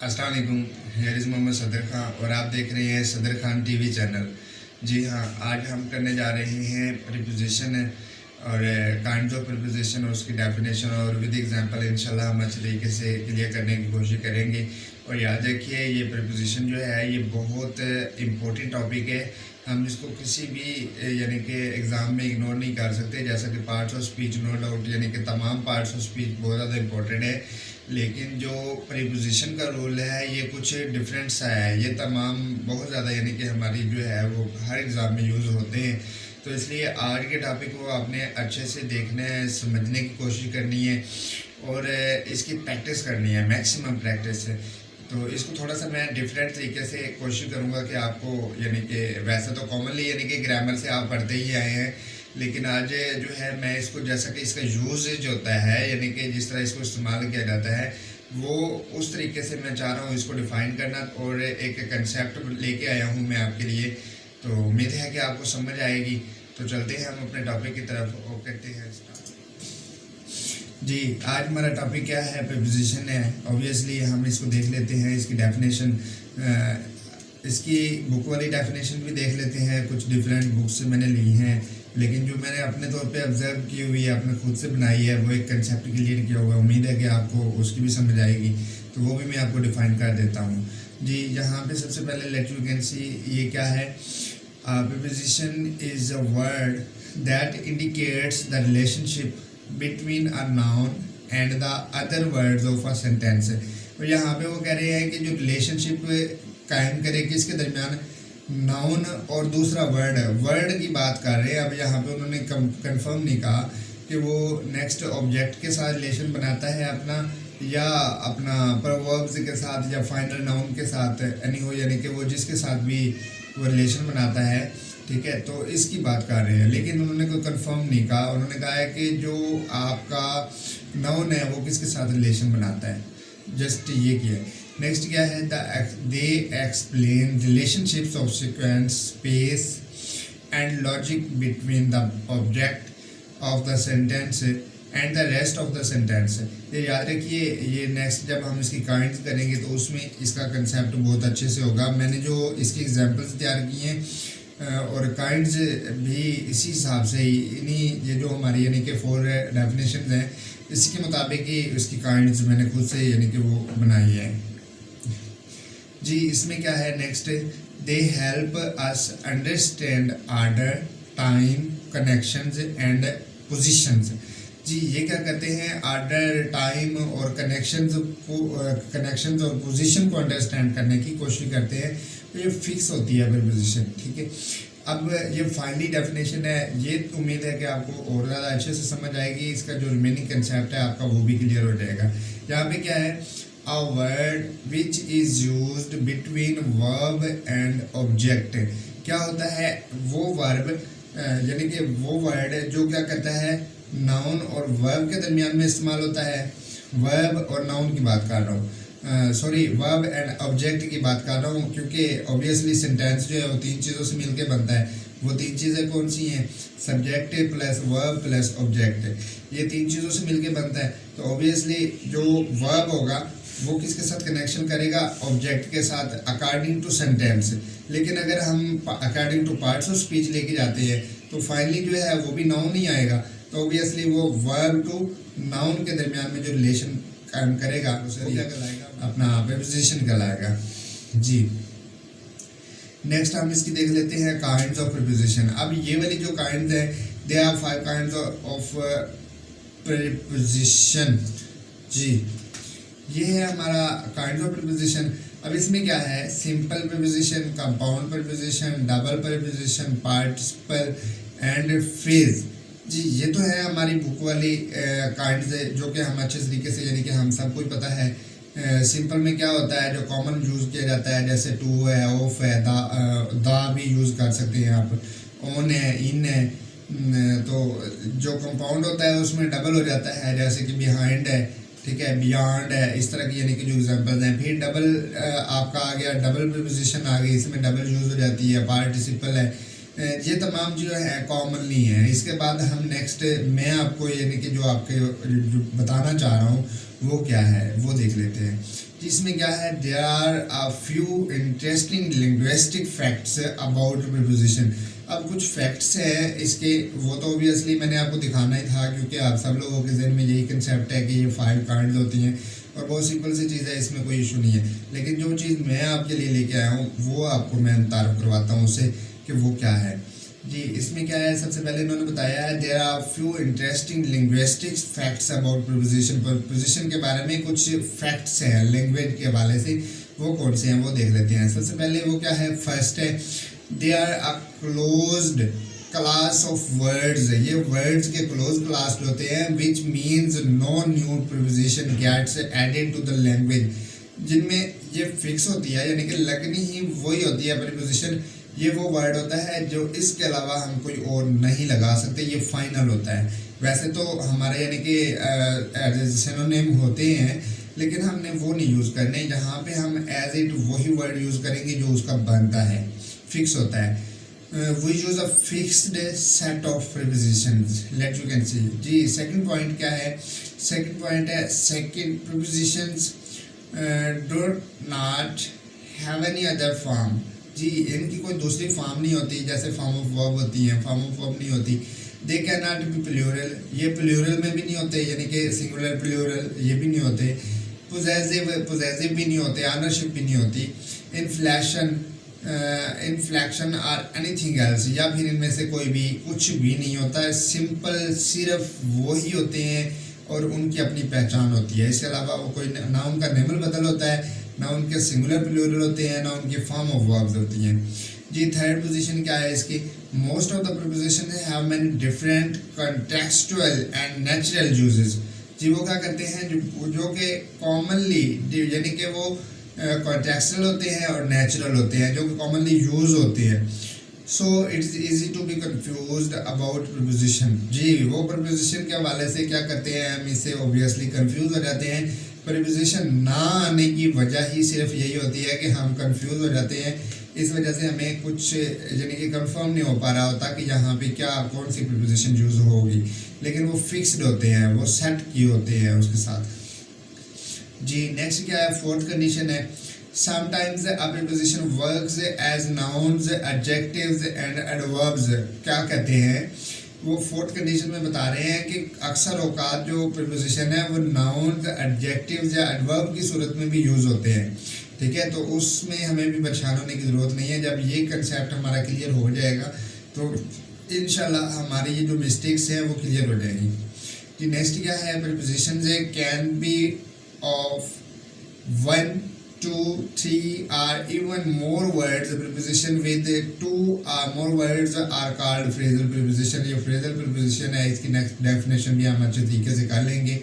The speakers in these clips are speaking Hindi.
अस्सलाम वालेकुम। हियर इज़ मोहम्मद सदर खां और आप देख रहे हैं सदर खान टीवी चैनल। जी हाँ, आज हम करने जा रहे हैं प्रीपोजिशन और काइंड ऑफ प्रीपोजिशन और उसकी डेफिनेशन और विद एग्जांपल इंशाल्लाह हम अच्छे तरीके से क्लियर करने की कोशिश करेंगे। और याद रखिए ये प्रीपोजिशन जो है ये बहुत इम्पोर्टेंट टॉपिक है। हम इसको किसी भी यानी कि एग्ज़ाम में इग्नोर नहीं कर सकते। जैसा कि parts of speech no doubt यानी कि तमाम पार्ट्स ऑफ स्पीच बहुत ज़्यादा इम्पोर्टेंट है, लेकिन जो प्रीपोजिशन का रोल है ये कुछ डिफरेंट सा है। ये तमाम बहुत ज़्यादा यानी कि हमारी जो है वो हर एग्ज़ाम में यूज़ होते हैं। तो इसलिए आज के टॉपिक को आपने अच्छे से देखना है, समझने की कोशिश करनी है और इसकी प्रैक्टिस करनी है, मैक्सिमम प्रैक्टिस है। तो इसको थोड़ा सा मैं डिफरेंट तरीके से कोशिश करूँगा कि आपको यानी कि वैसे तो कॉमनली यानी कि ग्रामर से आप पढ़ते ही आए हैं, लेकिन आज जो है मैं इसको जैसा कि इसका यूजेज होता है यानी कि जिस तरह इसको इस्तेमाल किया जाता है वो उस तरीके से मैं चाह रहा हूँ इसको डिफ़ाइन करना और एक कंसेप्ट लेके आया हूँ मैं आपके लिए। तो उम्मीद है कि आपको समझ आएगी। तो चलते हैं हम अपने टॉपिक की तरफ और करते हैं स्टार्ट। जी, आज हमारा टॉपिक क्या है? प्रीपोजिशन है। ऑब्वियसली हम इसको देख लेते हैं, इसकी डेफिनेशन, इसकी बुक वाली डेफिनेशन भी देख लेते हैं। कुछ डिफरेंट बुक्स से मैंने ली हैं, लेकिन जो मैंने अपने तौर पे ऑब्जर्व की हुई है, अपने खुद से बनाई है, वो एक कंसेप्ट क्लियर किया हुआ है। उम्मीद है कि आपको उसकी भी समझ आएगी, तो वो भी मैं आपको डिफाइन कर देता हूँ। जी, यहाँ पे सबसे पहले लेट यू कैन सी ये क्या है। Preposition is a word that indicates the relationship between a noun and the other words of a sentence. तो यहाँ पे वो कह रहे हैं कि जो रिलेशनशिप कायम करे किसके दरमियान, नाउन और दूसरा वर्ड है। वर्ड की बात कर रहे हैं। अब यहाँ पे उन्होंने कंफर्म नहीं कहा कि वो नेक्स्ट ऑब्जेक्ट के साथ रिलेशन बनाता है अपना, या अपना प्रोवर्ब्स के साथ, या फाइनल नाउन के साथ, यानी कि वो जिसके साथ भी वो रिलेशन बनाता है। ठीक है, तो इसकी बात कर रहे हैं, लेकिन उन्होंने कोई कंफर्म नहीं कहा। उन्होंने कहा है कि जो आपका नाउन है वो किसके साथ रिलेशन बनाता है, जस्ट ये किया है। नेक्स्ट क्या है, they explain relationships of sequence, space and logic between the object of the sentence and the rest of the sentence. ये याद रखिए, ये नेक्स्ट जब हम इसकी काइंड्स करेंगे तो उसमें इसका कंसेप्ट बहुत अच्छे से होगा। मैंने जो इसकी एग्जांपल्स तैयार किए हैं और काइंड्स भी इसी हिसाब से ही, इन्हीं ये जो हमारी यानी कि 4 डेफिनेशन हैं इसके मुताबिक ही उसकी काइंड्स मैंने खुद से यानी कि वो बनाई है। जी, इसमें क्या है next, they help us understand order, time, connections and positions. जी, ये क्या करते हैं, ऑर्डर, टाइम और कनेक्शंस और पोजीशन को अंडरस्टैंड करने की कोशिश करते हैं। तो ये फिक्स होती है प्रीपोजिशन। ठीक है, अब ये फाइनली डेफिनेशन है। ये उम्मीद है कि आपको और ज़्यादा अच्छे से समझ आएगी। इसका जो रिमेनिंग कंसेप्ट है आपका वो भी क्लियर हो जाएगा। यहाँ पे क्या है, a word which is used between verb and object. क्या होता है, वो वर्ब यानी कि वो वर्ड जो क्या करता है, नाउन और वर्ब के दरमियान में इस्तेमाल होता है। वर्ब और नाउन की बात कर रहा हूँ, सॉरी, वर्ब एंड ऑब्जेक्ट की बात कर रहा हूँ, क्योंकि ऑब्वियसली सेंटेंस जो है वो 3 चीज़ों से मिलके बनता है। वो 3 चीज़ें कौन सी हैं, subject plus verb plus object. ये 3 चीज़ों से मिलके बनता है। तो ऑब्वियसली जो वर्ब होगा वो किसके साथ कनेक्शन करेगा, ऑब्जेक्ट के साथ, अकॉर्डिंग टू सेंटेंस। लेकिन अगर हम according two parts of speech लेके जाते हैं तो फाइनली जो है वो भी नाउन ही आएगा। तो ऑब्वियसली वो वर्ब टू नाउन के दरमियान में जो रिलेशन कायम करेगा उसे क्या कहलाएगा, अपना प्रीपोजिशन कहलाएगा। जी, नेक्स्ट हम इसकी देख लेते हैं काइंड्स ऑफ प्रीपोजिशन। अब ये वाली जो काइंड्स है, they are 5 kinds of preposition. जी, ये है हमारा काइंड्स ऑफ प्रीपोजिशन। अब इसमें क्या है, simple preposition, compound preposition, double preposition, participle and phrase. जी, ये तो है हमारी बुक वाली काइंड्स है जो कि हम अच्छे तरीके से यानी कि हम सबको ही पता है। सिंपल में क्या होता है, जो कॉमन यूज़ किया जाता है, जैसे टू है, ऑफ है, दा भी यूज़ कर सकते हैं आप, ऑन है, इन है। तो जो कंपाउंड होता है उसमें डबल हो जाता है, जैसे कि बिहाइंड है, ठीक है, बियॉन्ड है, इस तरह की यानी कि जो एग्जांपल्स हैं। फिर डबल आपका आ गया, डबल प्रीपोजिशन आ गई, इसमें डबल यूज़ हो जाती है। पार्टिसिपल है, ये तमाम जो है कॉमनली हैं। इसके बाद हम नेक्स्ट मैं आपको यानी कि जो आपके जो बताना चाह रहा हूँ वो क्या है वो देख लेते हैं। जिसमें क्या है, there are a few interesting linguistic facts about preposition. अब कुछ फैक्ट्स हैं इसके, वो तो ऑब्वियसली मैंने आपको दिखाना ही था क्योंकि आप सब लोगों के जहन में यही कंसेप्ट है कि ये 5 काइंड होती हैं और बहुत सिंपल सी चीज़ है, इसमें कोई इशू नहीं है। लेकिन जो चीज़ मैं आपके लिए लेके आया हूँ वो आपको मैं तारुफ करवाता हूँ उससे कि वो क्या है। जी इसमें क्या है, सबसे पहले इन्होंने बताया है there are few interesting linguistic facts about preposition. Preposition के बारे में कुछ फैक्ट्स हैं लैंग्वेज के हवाले से, वो कौन से हैं वो देख लेते हैं। सबसे पहले वो क्या है, फर्स्ट है they are a closed class of words. ये वर्ड्स के क्लोज क्लास होते हैं which means no new preposition gets added to the language, जिनमें ये फिक्स होती है यानी कि लगनी ही वही होती है प्रीपोजिशन। ये वो वर्ड होता है जो इसके अलावा हम कोई और नहीं लगा सकते, ये फाइनल होता है। वैसे तो हमारे यानी कि सिनोनिम होते हैं लेकिन हमने वो नहीं यूज़ करने, जहाँ पे हम एज इट वही वर्ड यूज़ करेंगे जो उसका बनता है, फिक्स होता है। we use a fixed set of prepositions let you can see। जी सेकंड पॉइंट क्या है, सेकंड पॉइंट है second prepositions do not have any other form। जी इनकी कोई दूसरी फॉर्म नहीं होती, जैसे फॉर्म ऑफ वर्ब होती है, फॉर्म ऑफ वर्ब नहीं होती। They can not be plural, ये प्लूरल में भी नहीं होते यानी कि सिंगुलर प्लूरल ये भी नहीं होते। पोजेसिव भी नहीं होते, ऑनरशिप भी नहीं होती। इन्फ्लेक्शन और एनीथिंग एल्स, या फिर इनमें से कोई भी कुछ भी नहीं होता है। सिंपल सिर्फ वही होते हैं और उनकी अपनी पहचान होती है। इसके अलावा वो कोई ना उनका नेमल बदल होता है, ना उनके सिंगुलर प्लूरल होते हैं, ना उनकी फॉर्म ऑफ वर्ब्स होती हैं। जी थर्ड पोजीशन क्या है इसकी, most of the preposition have many different contextual and natural uses. जी वो क्या करते हैं जो कि कॉमनली यानी कि वो कॉन्टेक्सचुअल होते हैं और नेचुरल होते हैं, जो कि कॉमनली यूज होते हैं। So it's easy to be confused about preposition. जी वो प्रीपोजिशन के हवाले से क्या करते हैं, हम इससे ऑब्वियसली कंफ्यूज हो जाते हैं। प्रीपोजिशन ना आने की वजह ही सिर्फ यही होती है कि हम कंफ्यूज हो जाते हैं। इस वजह से हमें कुछ यानी कि कंफर्म नहीं हो पा रहा होता कि यहाँ पे क्या कौन सी प्रीपोजिशन यूज होगी, लेकिन वो फिक्स्ड होते हैं, वो सेट किए होते हैं उसके साथ। जी नेक्स्ट क्या है, फोर्थ कंडीशन है sometimes a preposition works as nouns adjectives and adverbs. क्या कहते हैं वो फोर्थ कंडीशन में बता रहे हैं कि अक्सर औकात जो प्रीपोजिशन है वो नाउन्स एडजेक्टिव्स या एडवर्ब की सूरत में भी यूज़ होते हैं। ठीक है, तो उसमें हमें भी परेशान होने की ज़रूरत नहीं है। जब ये कंसेप्ट हमारा क्लियर हो जाएगा तो इंशाल्लाह हमारी ये जो मिस्टेक्स हैं वो क्लियर हो जाएंगी। जी नेक्स्ट क्या है, preposition can be of 1, 2, 3 or even more words। preposition with 2 or more words are called phrasal preposition। ये phrasal preposition है, इसकी नेक्स्ट डेफिनेशन भी हम अच्छे तरीके से कर लेंगे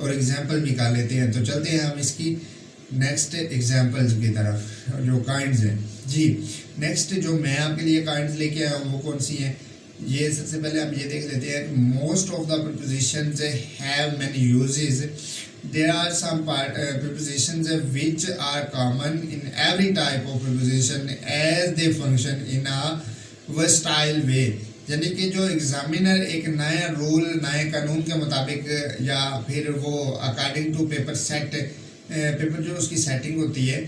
और एग्जांपल भी कर लेते हैं। तो चलते हैं हम इसकी नेक्स्ट एग्जांपल्स की तरफ जो काइंड्स हैं। जी नेक्स्ट जो मैं आपके लिए काइंड्स लेके आया हूँ वो कौन सी हैं, ये सबसे पहले हम ये देख लेते हैं। Most of the prepositions have many uses। There are some prepositions which are common in every type of preposition as they function in a versatile way। यानी कि जो एग्जामिनर एक नया रूल नए कानून के मुताबिक या फिर वो according to paper set paper जो उसकी सेटिंग होती है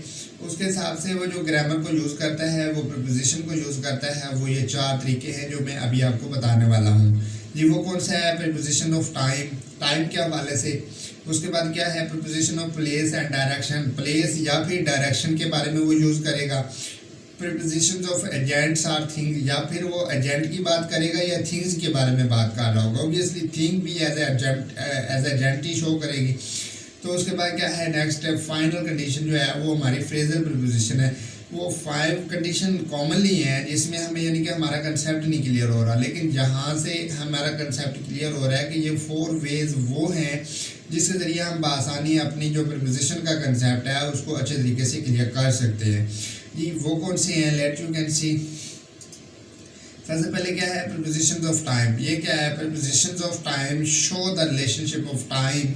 उसके हिसाब से वो जो ग्रामर को यूज़ करता है, वो प्रीपोजिशन को यूज़ करता है। वो ये 4 तरीके हैं जो मैं अभी आपको बताने वाला हूँ। जी वो कौन सा है, प्रीपोजिशन ऑफ टाइम, टाइम के हवाले से। उसके बाद क्या है, preposition of place and direction, place या फिर डायरेक्शन के बारे में वो यूज़ करेगा। Prepositions of agents or thing, या फिर वो एजेंट की बात करेगा या थिंग्स के बारे में बात कर रहा होगा। ऑब्वियसली थिंग भी एज एजेंट ही शो करेगी। तो उसके बाद क्या है, नेक्स्ट फाइनल कंडीशन जो है वो हमारी फ्रेजल प्रीपोजिशन है। वो 5 कंडीशन कॉमनली हैं जिसमें हमें यानी कि हमारा कंसेप्ट नहीं क्लियर हो रहा, लेकिन जहाँ से हमारा कंसेप्ट क्लियर हो रहा है कि ये 4 वेज वो हैं जिसके ज़रिए हम बआसानी अपनी जो प्रीपोजिशन का कंसेप्ट है उसको अच्छे तरीके से क्लियर कर सकते हैं। जी वो कौन से हैं, लेट यू कैन सी। सबसे पहले क्या है, प्रीपोजिशंस ऑफ टाइम। ये क्या है, prepositions of time show the relationship of time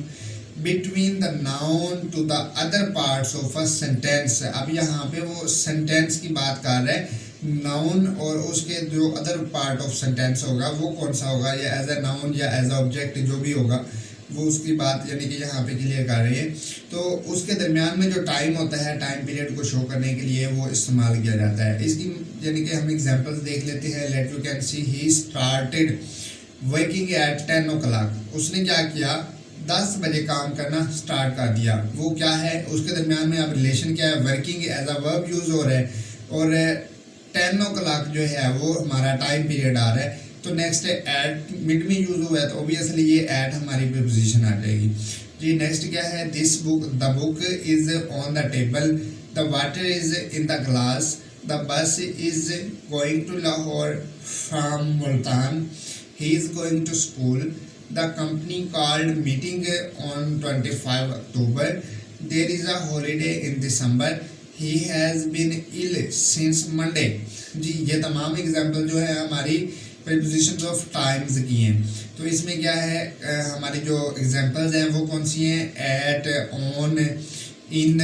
between the noun to the other parts of a sentence. अब यहाँ पे वो सेंटेंस की बात कर रहे हैं, नाउन और उसके जो अदर पार्ट ऑफ सेंटेंस होगा वो कौन सा होगा, या एज अ नाउन या एज अ ऑब्जेक्ट जो भी होगा वो उसकी बात यानी कि यहाँ पे क्लियर कर रहे हैं। तो उसके दरमियान में जो टाइम होता है, टाइम पीरियड को शो करने के लिए वो इस्तेमाल किया जाता है। इसकी यानी कि हम एग्जांपल्स देख लेते हैं। Let you can see he started working at 10 o'clock। उसने क्या किया, 10 बजे काम करना स्टार्ट कर दिया। वो क्या है, उसके दरमियान में अब रिलेशन क्या है, working as a verb use हो रहा है और 10 o'clock जो है वो हमारा टाइम पीरियड आ रहा है। तो नेक्स्ट एट मिड में यूज़ हुआ है तो ऑब्वियसली ये एट हमारी प्रीपोजिशन आ जाएगी जी। नेक्स्ट क्या है, this book, the book is on the table, the water is in the glass, the bus is going to Lahore from Multan, he is going to school, the company called meeting on 25 October, there is a holiday in December, he has been ill since Monday. जी ये तमाम एग्जाम्पल जो है हमारी प्रीपोजिशंस ऑफ टाइम्स की हैं। तो इसमें क्या है, हमारी जो एग्जांपल्स हैं वो कौन सी हैं, at, on, in,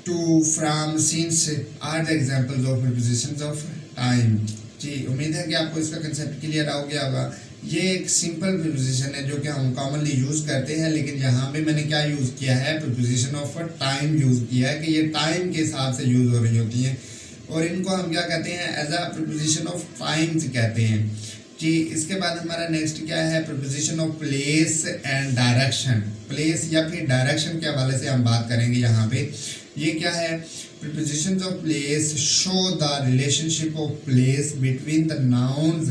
to, from, since are the examples of prepositions of time. जी उम्मीद है कि आपको इसका कंसेप्ट क्लियर हो गया होगा। ये एक सिंपल प्रीपोजिशन है जो कि हम कॉमनली यूज़ करते हैं, लेकिन यहाँ पे मैंने क्या यूज़ किया है, प्रीपोजिशन ऑफ टाइम यूज़ किया है कि ये टाइम के हिसाब से यूज़ हो रही होती हैं और इनको हम क्या कहते हैं, as a preposition of times कहते हैं जी। इसके बाद हमारा नेक्स्ट क्या है, preposition of place and direction. Place या फिर डायरेक्शन के हवाले से हम बात करेंगे यहाँ पे। ये क्या है, prepositions of place show the relationship of place between the nouns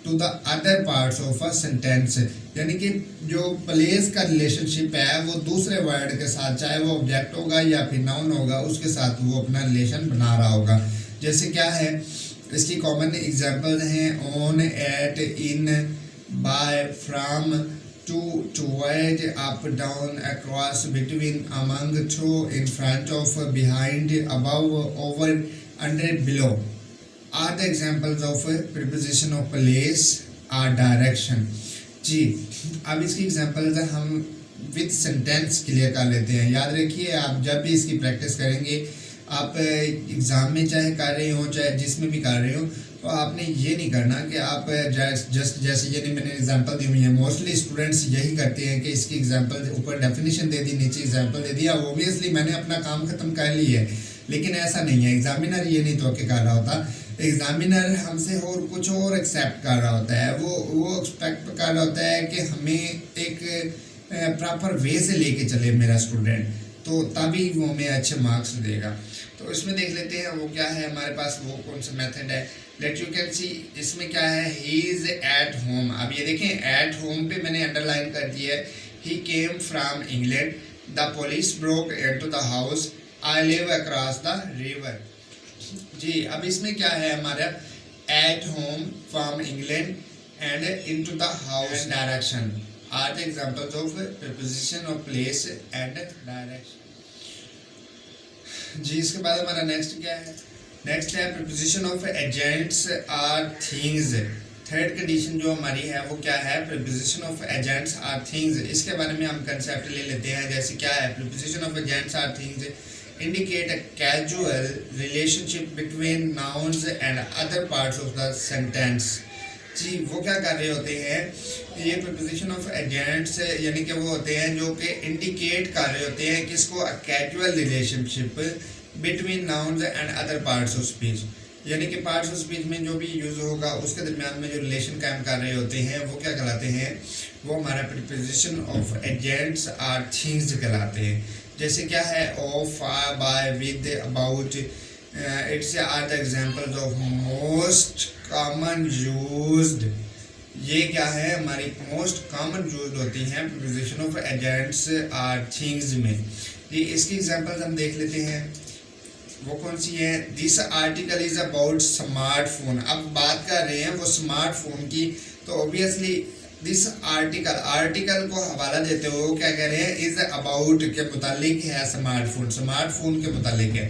to the other parts of a sentence. यानी कि जो प्लेस का रिलेशनशिप है वो दूसरे वर्ड के साथ, चाहे वो ऑब्जेक्ट होगा या फिर नाउन होगा, उसके साथ वो अपना रिलेशन बना रहा होगा। जैसे क्या है, इसकी कॉमन एग्जांपल्स हैं on, at, in, by, from, to, toward, up, down, across, between, among, through, in front of, behind, above, over, under, below are the examples of preposition of place or direction। जी अब इसकी एग्जांपल्स हम विद सेंटेंस क्लियर कर लेते हैं। याद रखिए, आप जब भी इसकी प्रैक्टिस करेंगे, आप एग्ज़ाम में चाहे कर रहे हो चाहे जिसमें भी कर रहे हो, तो आपने ये नहीं करना कि आप जस्ट जैसे ये मैंने एग्जांपल दी हुई है, मोस्टली स्टूडेंट्स यही करते हैं कि इसकी एग्जांपल ऊपर डेफिनेशन दे दी, नीचे एग्जांपल दे दिया, ओबियसली मैंने अपना काम ख़त्म कर लिया है। लेकिन ऐसा नहीं है, एग्जामिनर ये नहीं तो कर रहा होता। एग्जामिनर हमसे और कुछ और एक्सेप्ट कर रहा होता है, वो एक्सपेक्ट कर रहा होता है कि हमें एक प्रॉपर वे से लेके चले मेरा स्टूडेंट, तो तभी वो हमें अच्छे मार्क्स देगा। तो इसमें देख लेते हैं वो क्या है हमारे पास, वो कौन सा मेथड है। लेट यू कैन सी, इसमें क्या है, ही इज़ एट होम। अब ये देखें, एट होम पे मैंने अंडरलाइन कर दिया है। He came from England, the police broke into the house, I live across the river. जी अब इसमें क्या है हमारा, at home, from England and into the house, direction are the examples of preposition of place and direction. जी इसके बाद हमारा नेक्स्ट क्या है, नेक्स्ट है preposition of agents or things. Third condition जो हमारी है वो क्या है, preposition of agents or things. इसके बारे में हम कंसेप्ट ले लेते हैं। जैसे क्या है, preposition of agents or things indicate a casual relationship between nouns and other parts of the sentence। जी वो क्या कर रहे होते हैं, ये preposition of agents यानी कि वो होते हैं जो कि indicate कर रहे होते हैं किसको, a casual relationship between nouns and other parts of speech। यानी कि पार्ट्स ऑफ स्पीच में जो भी यूज़ होगा उसके दरमियान में जो रिलेशन कायम कर रहे होते हैं वो क्या कहलाते हैं, वो हमारा preposition of agents or things कहलाते हैं। जैसे क्या है, of, for, by, with, about, its are the examples of most common used. ये क्या है, हमारी मोस्ट कॉमन यूज्ड होती हैं preposition of agents or things में। ये इसकी एग्जांपल्स हम देख लेते हैं, वो कौन सी है। This article is about smartphone. अब बात कर रहे हैं वो स्मार्टफोन की, तो ऑब्वियसली दिस आर्टिकल को हवाला देते हुए वो क्या कह रहे हैं, इज अबाउट के मुतालिक है, स्मार्टफोन के मुतालिक है।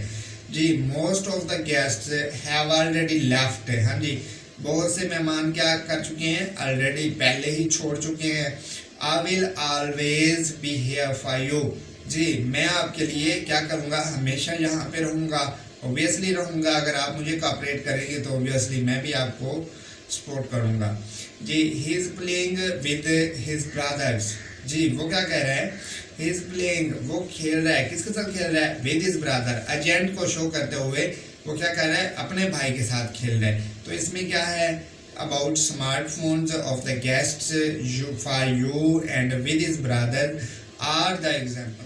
जी most of the guest have already left. हाँ जी, बहुत से मेहमान क्या कर चुके हैं, ऑलरेडी पहले ही छोड़ चुके हैं। I will always be here for you. जी मैं आपके लिए क्या करूँगा, हमेशा यहाँ पे रहूँगा। ऑब्वियसली रहूँगा, अगर आप मुझे कोऑपरेट करेंगे तो ऑब्वियसली मैं भी आपको सपोर्ट करूँगा। जी he is playing with his brothers. जी वो क्या कह रहा है, ही इज़ प्लेइंग, वो खेल रहा है, किसके साथ खेल रहा है, विद हिज ब्रदर। एजेंट को शो करते हुए वो क्या कर रहा है, अपने भाई के साथ खेल रहा है। तो इसमें क्या है, about smartphones of the guests you for you and with his brother are the example.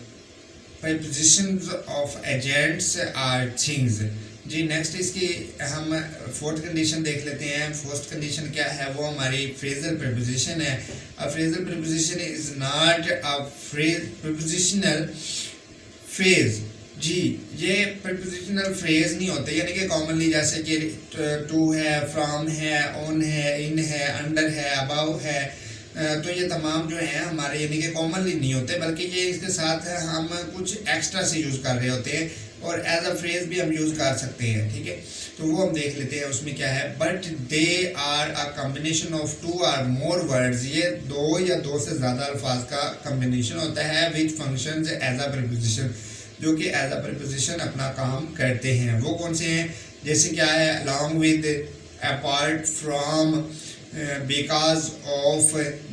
prepositions of agents are things। जी नेक्स्ट इसकी हम फोर्थ कंडीशन देख लेते हैं। फोर्थ कंडीशन क्या है, वो हमारी फ्रेजल प्रपोजिशन है। A phrasal preposition is not a prepositional phrase. जी ये प्रपोजिशनल फ्रेज नहीं होते, यानी कि कॉमनली जैसे कि टू है, फ्रॉम है, ऑन है, इन है, अंडर है, अबाउ है, तो ये तमाम जो हैं हमारे यानी कि कॉमनली नहीं होते, बल्कि ये इसके साथ हम कुछ एक्स्ट्रा से यूज़ कर रहे होते हैं और एज अ फ्रेज भी हम यूज़ कर सकते हैं। ठीक है, तो वो हम देख लेते हैं। उसमें क्या है, but they are a combination of two or more words. ये दो या दो से ज़्यादा अल्फाज का कम्बिनेशन होता है which functions as a preposition, जो कि एज अ प्रीपोजिशन अपना काम करते हैं। वो कौन से हैं, जैसे क्या है, along with, apart from, because of,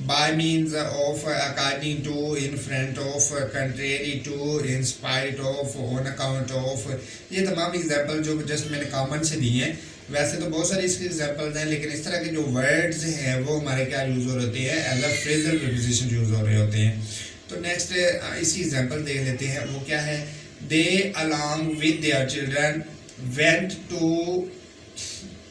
by means of, according to, in front of, contrary to, in spite of, on account of। ये तमाम एग्जाम्पल जो जस्ट मैंने कॉमन से दिए हैं। वैसे तो बहुत सारे इसके एग्जाम्पल्स हैं, लेकिन इस तरह के जो वर्ड्स हैं वो हमारे क्या यूज़ हो रहे होते हैं, as a phrasal preposition use हो रहे होते हैं। तो नेक्स्ट इसी एग्जाम्पल देख लेते हैं। वो क्या है, they along with their children went to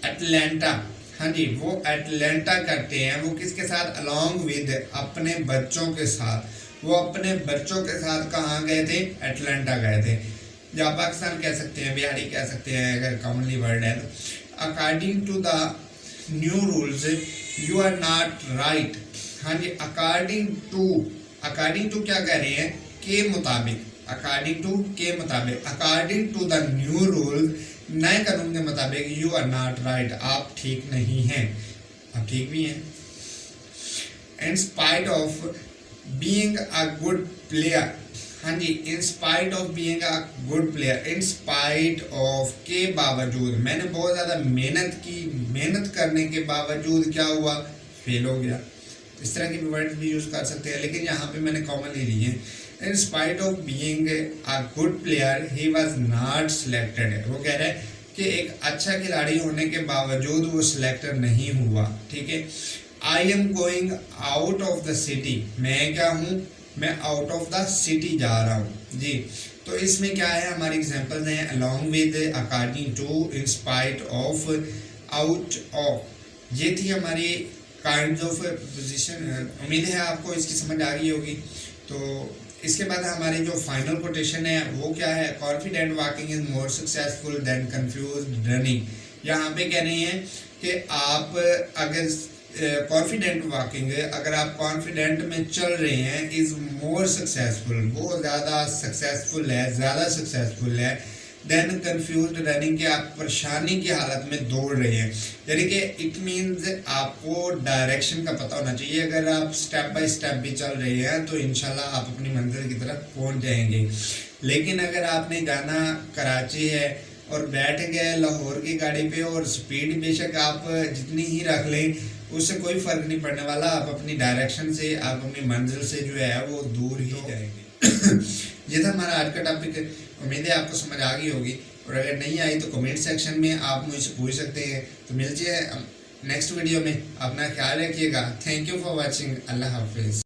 Atlanta. हाँ जी, वो अटलांटा करते हैं, वो किसके साथ, अलॉन्ग विद, अपने बच्चों के साथ। वो अपने बच्चों के साथ कहाँ गए थे, अटलांटा गए थे। या पाकिस्तान कह सकते हैं, बिहारी कह सकते हैं अगर कॉमनली वर्ड है तो। According to the new rules you are not right. हाँ जी, अकॉर्डिंग टू क्या कह रहे हैं, के मुताबिक, अकॉर्डिंग टू के मुताबिक, according to the new rule, नए कानून के मुताबिक, यू आर नॉट राइट, आप ठीक नहीं हैं। आप ठीक भी हैं। In spite of being a good player. हाँ जी, in spite of being a good player, in spite of, के बावजूद, मैंने बहुत ज़्यादा मेहनत की, मेहनत करने के बावजूद क्या हुआ, फेल हो गया। इस तरह के वर्ड्स भी यूज़ कर सकते हैं, लेकिन यहाँ पे मैंने कॉमनली लिए। इन spite of being a good player he was not selected. वो कह रहा है कि एक अच्छा खिलाड़ी होने के बावजूद वो सिलेक्टेड नहीं हुआ। ठीक है, I am going out of the city, मैं क्या हूँ, मैं आउट ऑफ द सिटी जा रहा हूँ। जी तो इसमें क्या है, हमारी एग्जांपल्स हैं along with, according to, in spite of, out of. ये थी हमारी काइंड्स ऑफ प्रीपोजिशन। उम्मीद है आपको इसकी समझ आ गई होगी। तो इसके बाद हमारी जो फाइनल कोटेशन है वो क्या है, confident walking is more successful than confused running. यहाँ पे कह रहे हैं कि आप अगर कॉन्फिडेंट वॉकिंग, अगर आप कॉन्फिडेंट में चल रहे हैं, इज मोर सक्सेसफुल, वो ज़्यादा सक्सेसफुल है, ज़्यादा सक्सेसफुल है देन कंफ्यूज्ड रनिंग, के आप परेशानी की हालत में दौड़ रहे हैं। यानी कि इट मीन्स आपको डायरेक्शन का पता होना चाहिए। अगर आप स्टेप बाय स्टेप भी चल रहे हैं तो इंशाल्लाह आप अपनी मंजिल की तरफ पहुंच जाएंगे। लेकिन अगर आपने जाना कराची है और बैठ गए लाहौर की गाड़ी पे और स्पीड बेशक आप जितनी ही रख लें, उससे कोई फ़र्क नहीं पड़ने वाला। आप अपनी डायरेक्शन से, आप अपनी मंजिल से जो है वो दूर ही जाएंगे। ये था हमारा आज का टॉपिक। उम्मीद है आपको समझ आ गई होगी, और अगर नहीं आई तो कमेंट सेक्शन में आप मुझसे पूछ सकते हैं। तो मिलते हैं नेक्स्ट वीडियो में। अपना ख्याल रखिएगा। Thank you for watching. अल्लाह हाफिज़।